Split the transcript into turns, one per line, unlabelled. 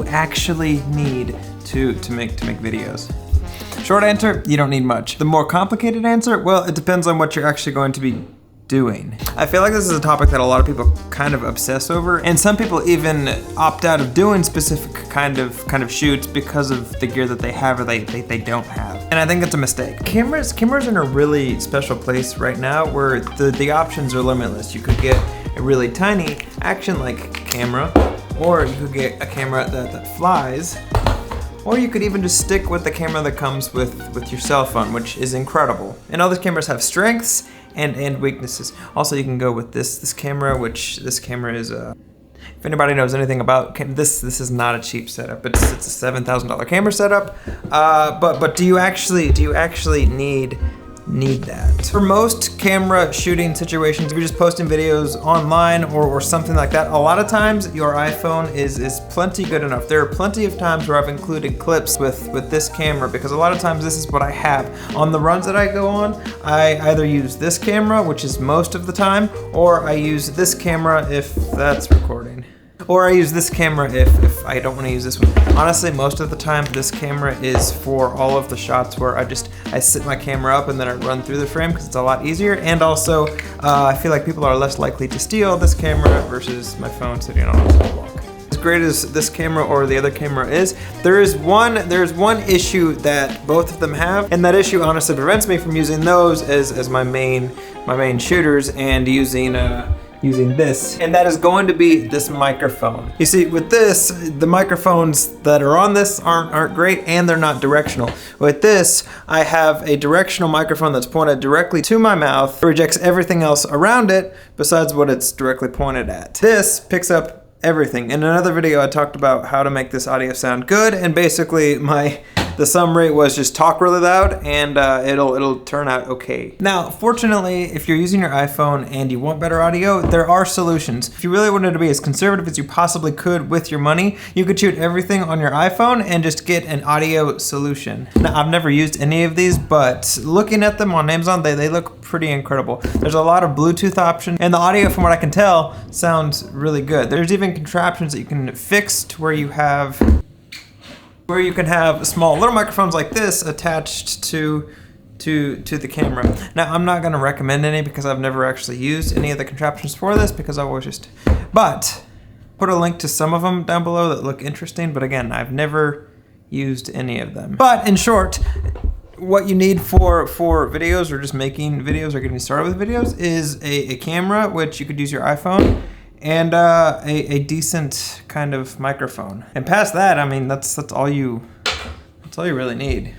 Actually need to make videos? Short answer, you don't need much. The more complicated answer, well, it depends on what you're actually going to be doing. I feel like this is a topic that a lot of people kind of obsess over, and some people even opt out of doing specific kind of shoots because of the gear that they have or they don't have. And I think it's a mistake. Cameras are in a really special place right now where the options are limitless. You could get a really tiny action-like camera, or you could get a camera that flies, or you could even just stick with the camera that comes with your cell phone, which is incredible. And all these cameras have strengths and weaknesses. Also, you can go with this camera, which this camera is if anybody knows anything about this is not a cheap setup. It's a $7,000 camera setup. But do you actually need that? For most camera shooting situations, if you're just posting videos online or something like that, a lot of times your iPhone is plenty good enough. There are plenty of times where I've included clips with this camera because a lot of times this is what I have. On the runs that I go on, I either use this camera, which is most of the time, or I use this camera if that's recording. Or I use this camera if I don't want to use this one. Honestly, most of the time, this camera is for all of the shots where I sit my camera up and then I run through the frame because it's a lot easier. And also, I feel like people are less likely to steal this camera versus my phone sitting on a sidewalk. As great as this camera or the other camera is, there's one issue that both of them have, and that issue honestly prevents me from using those as my main shooters and using this, and that is going to be this microphone. You see, with this, the microphones that are on this aren't great, and they're not directional. With this, I have a directional microphone that's pointed directly to my mouth. It rejects everything else around it besides what it's directly pointed at. This picks up everything. In another video, I talked about how to make this audio sound good, and basically the summary was just talk really loud and it'll turn out okay. Now, fortunately, if you're using your iPhone and you want better audio, there are solutions. If you really wanted to be as conservative as you possibly could with your money, you could shoot everything on your iPhone and just get an audio solution. Now, I've never used any of these, but looking at them on Amazon, they look pretty incredible. There's a lot of Bluetooth options, and the audio, from what I can tell, sounds really good. There's even contraptions that you can fix to where you can have small little microphones like this attached to the camera. Now, I'm not gonna recommend any because I've never actually used any of the contraptions for this because I was but put a link to some of them down below that look interesting, but again, I've never used any of them. But in short, what you need for videos or just making videos or getting started with videos is a camera, which you could use your iPhone, and a decent kind of microphone. And past that, I mean, that's all you really need.